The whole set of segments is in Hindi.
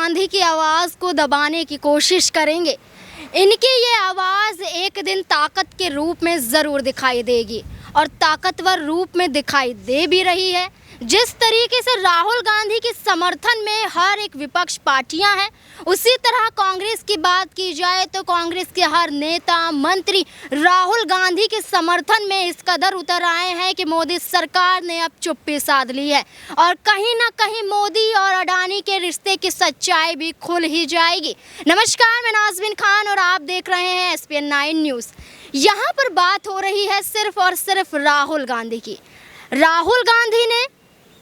गांधी की आवाज़ को दबाने की कोशिश करेंगे। इनकी ये आवाज़ एक दिन ताकत के रूप में ज़रूर दिखाई देगी और ताकतवर रूप में दिखाई दे भी रही है। जिस तरीके से राहुल गांधी के समर्थन में हर एक विपक्ष पार्टियां हैं, उसी तरह कांग्रेस की बात की जाए तो कांग्रेस के हर नेता मंत्री राहुल गांधी के समर्थन में इस कदर उतर आए हैं कि मोदी सरकार ने अब चुप्पी साध ली है और कहीं ना कहीं मोदी और अडानी के रिश्ते की सच्चाई भी खुल ही जाएगी। नमस्कार, मैं नाज़मीन खान और आप देख रहे हैं SPN 9 न्यूज़। यहाँ पर बात हो रही है सिर्फ और सिर्फ राहुल गांधी की। राहुल गांधी ने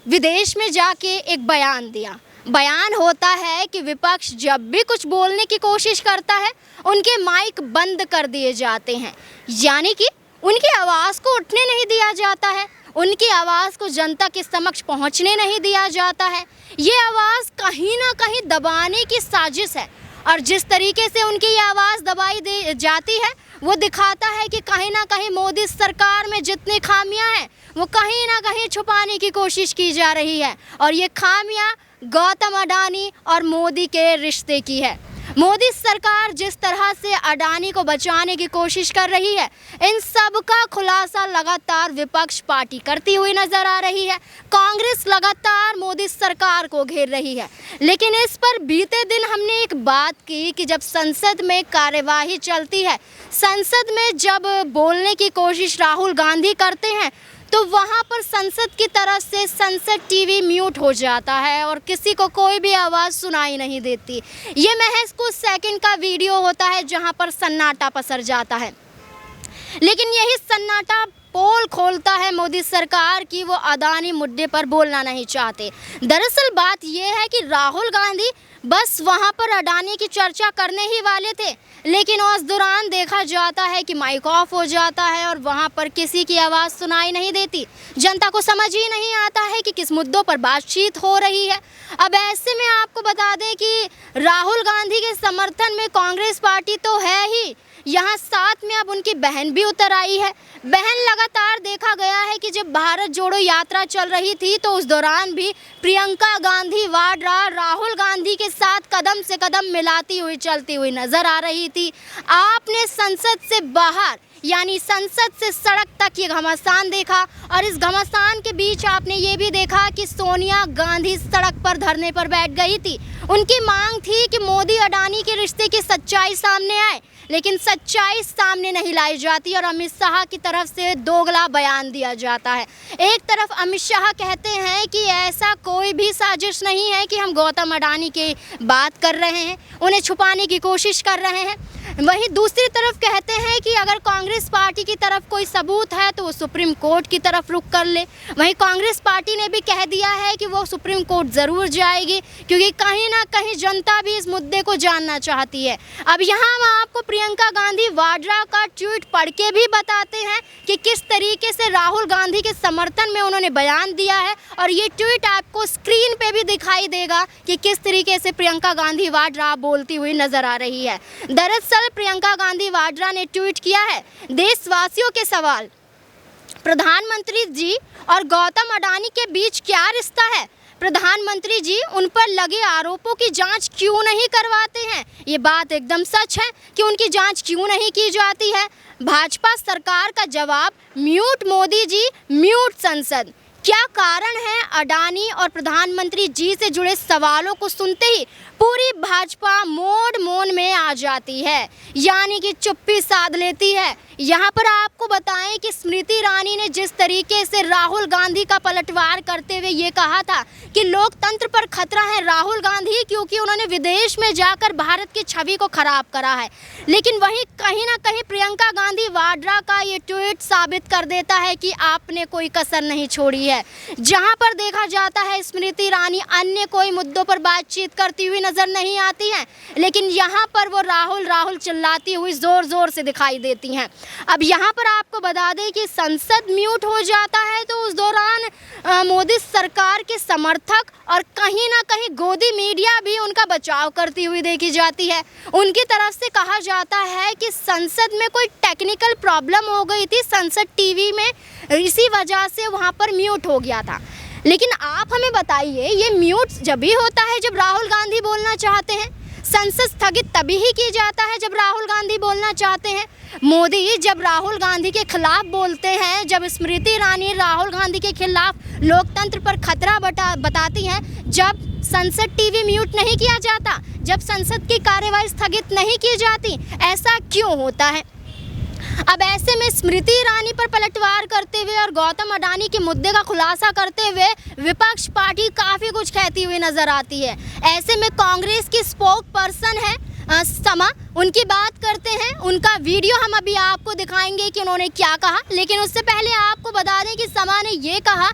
विदेश में जाके एक बयान दिया। बयान होता है कि विपक्ष जब भी कुछ बोलने की कोशिश करता है, उनके माइक बंद कर दिए जाते हैं, यानी कि उनकी आवाज़ को उठने नहीं दिया जाता है, उनकी आवाज़ को जनता के समक्ष पहुंचने नहीं दिया जाता है। ये आवाज़ कहीं ना कहीं दबाने की साजिश है और जिस तरीके से उनकी ये आवाज़ दबाई दे जाती है वो दिखाता है कि कहीं ना कहीं मोदी सरकार में जितनी खामियां हैं वो कहीं ना कहीं छुपाने की कोशिश की जा रही है और ये खामियां गौतम अडानी और मोदी के रिश्ते की है। मोदी सरकार जिस तरह से अडानी को बचाने की कोशिश कर रही है, इन सब का खुलासा लगातार विपक्ष पार्टी करती हुई नजर आ रही है। कांग्रेस लगातार मोदी सरकार को घेर रही है, लेकिन इस पर बीते दिन हमने एक बात की कि जब संसद में कार्यवाही चलती है, संसद में जब बोलने की कोशिश राहुल गांधी करते हैं तो वहाँ पर संसद की तरफ से संसद टीवी म्यूट हो जाता है और किसी को कोई भी आवाज़ सुनाई नहीं देती। ये महज कुछ सेकंड का वीडियो होता है जहाँ पर सन्नाटा पसर जाता है, लेकिन यही सन्नाटा पोल खोलता है मोदी सरकार की वो अडानी मुद्दे पर बोलना नहीं चाहते। दरअसल बात यह है कि राहुल गांधी बस वहाँ पर अडानी की चर्चा करने ही वाले थे, लेकिन उस दौरान देखा जाता है कि माइक ऑफ हो जाता है और वहाँ पर किसी की आवाज़ सुनाई नहीं देती। जनता को समझ ही नहीं आता है कि किस मुद्दों पर बातचीत हो रही है। अब ऐसे में आपको बता दें कि राहुल गांधी के समर्थन में कांग्रेस पार्टी तो है ही, यहाँ साथ में अब उनकी बहन भी उतर आई है। बहन लगातार देखा गया है कि जब भारत जोड़ो यात्रा चल रही थी तो उस दौरान भी प्रियंका गांधी वाड्रा राहुल गांधी के साथ कदम से कदम मिलाती हुई चलती हुई नजर आ रही थी। आपने संसद से बाहर यानी संसद से सड़क तक ये घमासान देखा और इस घमासान के बीच आपने ये भी देखा कि सोनिया गांधी सड़क पर धरने पर बैठ गई थी। उनकी मांग थी कि मोदी अडानी के रिश्ते की सच्चाई सामने आए, लेकिन सच्चाई सामने नहीं लाई जाती और अमित शाह की तरफ से दोगला बयान दिया जाता है। एक तरफ अमित शाह कहते हैं कि ऐसा कोई भी साजिश नहीं है कि हम गौतम अडानी की बात कर रहे हैं, उन्हें छुपाने की कोशिश कर रहे हैं। वहीं दूसरी तरफ कहते हैं कि अगर कांग्रेस पार्टी की तरफ कोई सबूत है तो वो सुप्रीम कोर्ट की तरफ रुख कर ले। वहीं कांग्रेस पार्टी ने भी कह दिया है कि वो सुप्रीम कोर्ट ज़रूर जाएगी, क्योंकि कहीं ना कहीं जनता भी इस मुद्दे को जानना चाहती है। अब यहाँ हम आपको प्रियंका गांधी वाड्रा का ट्वीट पढ़ के भी बताते हैं कि किस तरीके से राहुल गांधी के समर्थन में उन्होंने बयान दिया है और ये ट्वीट आपको स्क्रीन पे भी दिखाई देगा कि किस तरीके से प्रियंका गांधी वाड्रा बोलती हुई नजर आ रही है। दरअसल प्रियंका गांधी वाड्रा ने ट्वीट किया है, देशवासियों के सवाल, प्रधानमंत्री जी और गौतम अडानी के बीच क्या रिश्ता है? प्रधानमंत्री जी उन पर लगे आरोपों की जांच क्यों नहीं करवाते हैं? ये बात एकदम सच है कि उनकी जांच क्यों नहीं की जाती है? भाजपा सरकार का जवाब, म्यूट मोदी जी, म्यूट संसद। क्या कारण है? अडानी और प्रधानमंत्री जी से जुड़े सवालों को सुनते ही पूरी भाजपा मोड मौन में आ जाती है, यानी कि चुप्पी साध लेती है। यहाँ पर आपको बताएं कि स्मृति ईरानी ने जिस तरीके से राहुल गांधी का पलटवार करते हुए ये कहा था कि लोकतंत्र पर खतरा है राहुल गांधी, क्योंकि उन्होंने विदेश में जाकर भारत की छवि को खराब करा है, लेकिन वहीं कहीं ना कहीं प्रियंका गांधी वाड्रा का ये ट्वीट साबित कर देता है कि आपने कोई कसर नहीं छोड़ी है। जहाँ पर देखा जाता है स्मृति ईरानी अन्य कोई मुद्दों पर बातचीत करती हुई नजर नहीं आती हैं, लेकिन यहाँ पर वो राहुल राहुल चिल्लाती हुई जोर जोर से दिखाई देती हैं। अब यहाँ पर आपको बता दें कि संसद म्यूट हो जाता है तो उस दौरान मोदी सरकार के समर्थक और कहीं ना कहीं गोदी मीडिया भी उनका बचाव करती हुई देखी जाती है। उनकी तरफ से कहा जाता है कि संसद में कोई टेक्निकल प्रॉब्लम हो गई थी संसद टीवी में, इसी वजह से वहाँ पर म्यूट हो गया था। लेकिन आप हमें बताइए, ये म्यूट जब भी होता है जब राहुल गांधी बोलना चाहते हैं, संसद स्थगित तभी ही की जाता है जब राहुल गांधी बोलना चाहते हैं। मोदी जब राहुल गांधी के खिलाफ बोलते हैं, जब स्मृति ईरानी राहुल गांधी के खिलाफ लोकतंत्र पर खतरा बताती हैं, जब संसद टीवी म्यूट नहीं किया जाता, जब संसद की कार्यवाही स्थगित नहीं की जाती, ऐसा क्यों होता है? अब ऐसे में स्मृति ईरानी पर पलटवार करते हुए और गौतम अडानी के मुद्दे का खुलासा करते हुए विपक्ष पार्टी काफ़ी कुछ कहती हुई नजर आती है। ऐसे में कांग्रेस की स्पोक पर्सन है समा, उनकी बात करते हैं। उनका वीडियो हम अभी आपको दिखाएंगे कि उन्होंने क्या कहा, लेकिन उससे पहले आपको बता दें कि समा ने ये कहा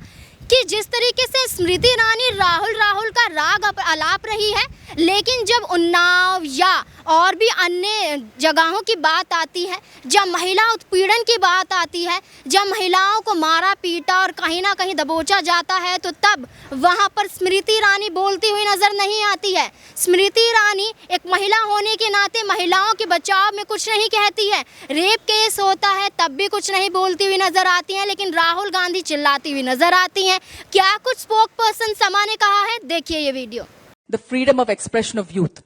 कि जिस तरीके से स्मृति ईरानी राहुल का राग आलाप रही है, लेकिन जब उन्नाव या और भी अन्य जगहों की बात आती है, जब महिला उत्पीड़न की बात आती है, जब महिलाओं को मारा पीटा और कहीं ना कहीं दबोचा जाता है, तो तब वहाँ पर स्मृति ईरानी बोलती हुई नज़र नहीं आती है। स्मृति ईरानी एक महिला होने के नाते महिलाओं के बचाव में कुछ नहीं कहती है। रेप केस होता है तब भी कुछ नहीं बोलती हुई नज़र आती हैं, लेकिन राहुल गांधी चिल्लाती हुई नज़र आती हैं। क्या कुछ स्पोक पर्सन समा ने कहा है, देखिए ये video. The freedom of expression of youth.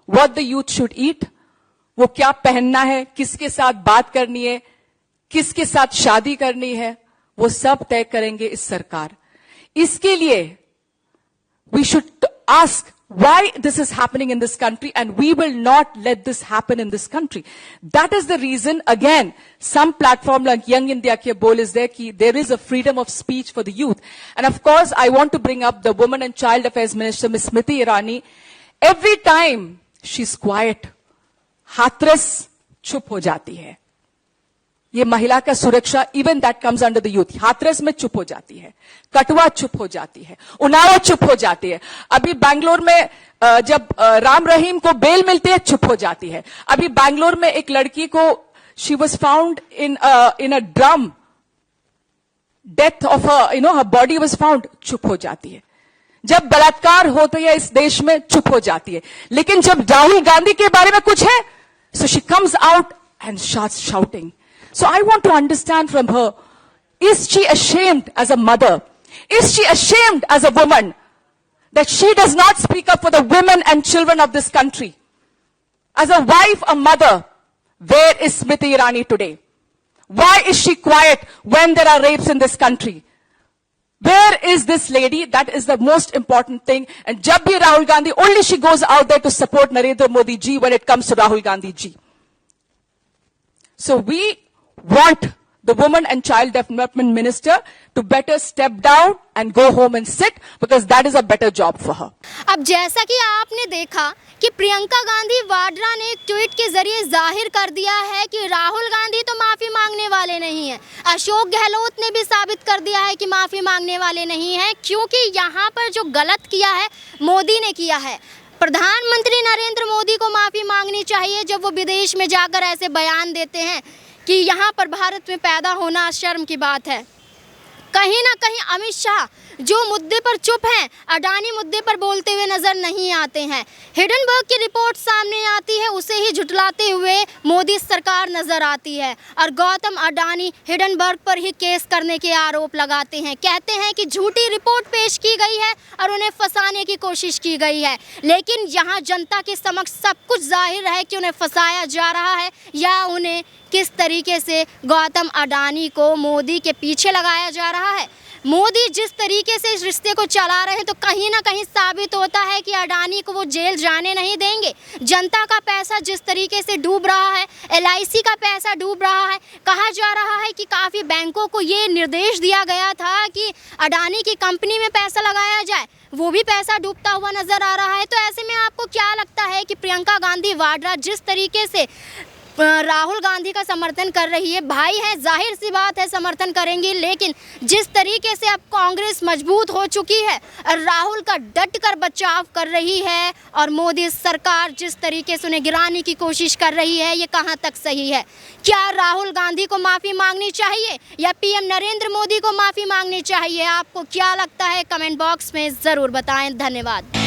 What the youth should eat, वो क्या पहनना है, किसके साथ बात करनी है, किसके साथ शादी करनी है, वो सब तय करेंगे इस सरकार। इसके लिए we should ask why this is happening in this country, and we will not let this happen in this country. That is the reason, again, some platform like Young India Ke Bol is there, ki there is a freedom of speech for the youth. And of course, I want to bring up the Women and Child Affairs Minister, Ms. Smriti Irani. Every time she's quiet, Hathras चुप हो जाती है। ये महिला का सुरक्षा, even that comes under the youth. Hathras में चुप हो जाती है, कटवा चुप हो जाती है, उन्नाव चुप हो जाती है। अभी बैंगलोर में जब राम रहीम को बेल मिलती है, चुप हो जाती है। अभी बैंगलोर में एक लड़की को she was found in a drum, death of her body was found, चुप हो जाती है। जब बलात्कार होते हैं इस देश में, चुप हो जाती है। लेकिन जब राहुल गांधी के बारे में कुछ है, so she comes out and starts shouting. So I want to understand from her, is she ashamed as a mother? Is she ashamed as a woman that she does not speak up for the women and children of this country? As a wife, a mother, where is Smriti Irani today? Why is she quiet when there are rapes in this country? Where is this lady? That is the most important thing. And jab bhi Rahul Gandhi, only she goes out there to support Narendra Modi ji when it comes to Rahul Gandhi ji. So we want the Women and Child Development Minister to better step down and go home and sit, because that is a better job for her. अब जैसा कि आपने देखा कि प्रियंका गांधी वाड्रा ने एक ट्वीट के जरिए जाहिर कर दिया है कि राहुल गांधी तो माफी मांगने वाले नहीं हैं। अशोक गहलोत ने भी साबित कर दिया है कि माफी मांगने वाले नहीं हैं, क्योंकि यहाँ पर जो गलत किया है मोदी ने किया है। प्रधानमंत्री नरेंद्र मोदी को माफी मांगनी चाहिए जब वो विदेश में जाकर ऐसे बयान देते हैं कि यहाँ पर भारत में पैदा होना शर्म की बात है। कहीं ना कहीं अमित शाह जो मुद्दे पर चुप हैं, अडानी मुद्दे पर बोलते हुए नजर नहीं आते हैं। हिडनबर्ग की रिपोर्ट सामने आती है, उसे ही झुठलाते हुए मोदी सरकार नजर आती है, और गौतम अडानी हिडनबर्ग पर ही केस करने के आरोप लगाते हैं। कहते हैं कि झूठी रिपोर्ट पेश की गई है और उन्हें फंसाने की कोशिश की गई है। लेकिन यहाँ जनता के समक्ष सब कुछ जाहिर है कि उन्हें फंसाया जा रहा है, या उन्हें किस तरीके से गौतम अडानी को मोदी के पीछे लगाया जा रहा है। मोदी जिस तरीके से इस रिश्ते को चला रहे हैं, तो कहीं ना कहीं साबित होता है कि अडानी को वो जेल जाने नहीं देंगे। जनता का पैसा जिस तरीके से डूब रहा है, LIC का पैसा डूब रहा है। कहा जा रहा है कि काफ़ी बैंकों को ये निर्देश दिया गया था कि अडानी की कंपनी में पैसा लगाया जाए, वो भी पैसा डूबता हुआ नज़र आ रहा है। तो ऐसे में आपको क्या लगता है कि प्रियंका गांधी वाड्रा जिस तरीके से राहुल गांधी का समर्थन कर रही है, भाई है, जाहिर सी बात है समर्थन करेंगी, लेकिन जिस तरीके से अब कांग्रेस मजबूत हो चुकी है और राहुल का डट कर बचाव कर रही है, और मोदी सरकार जिस तरीके से उन्हें गिराने की कोशिश कर रही है, ये कहां तक सही है? क्या राहुल गांधी को माफ़ी मांगनी चाहिए या PM नरेंद्र मोदी को माफ़ी मांगनी चाहिए? आपको क्या लगता है? कमेंट बॉक्स में ज़रूर बताएं। धन्यवाद।